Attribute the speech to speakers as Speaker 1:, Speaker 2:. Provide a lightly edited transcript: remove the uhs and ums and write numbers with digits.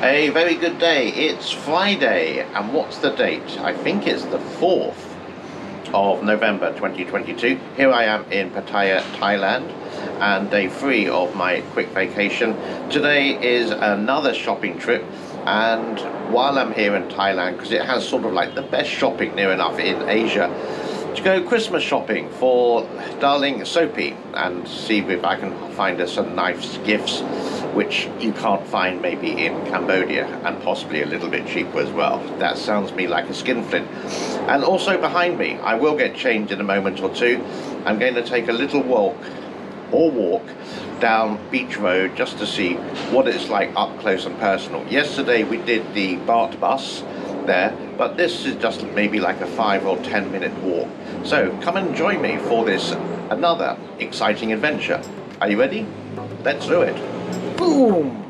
Speaker 1: A very good day. It's Friday, and what's the date? I think it's the 4th of November 2022. Here I am in Pattaya, Thailand, and day 3 of my quick vacation. Today is another shopping trip, and while I'm here in Thailand, because it has sort of like the best shopping near enough in Asia, to go Christmas shopping for darling Sophie and see if I can find her some nice gifts which you can't find maybe in Cambodia, and possibly a little bit cheaper as well. That sounds me like a skinflint. And also behind me, I will get changed in a moment or two. I'm going to take a little walk down Beach Road just to see what it's like up close and personal. Yesterday we did the BART bus there, but this is just maybe like a 5 or 10 minute walk. So come and join me for this another exciting adventure. Are you ready? Let's do it. Boom!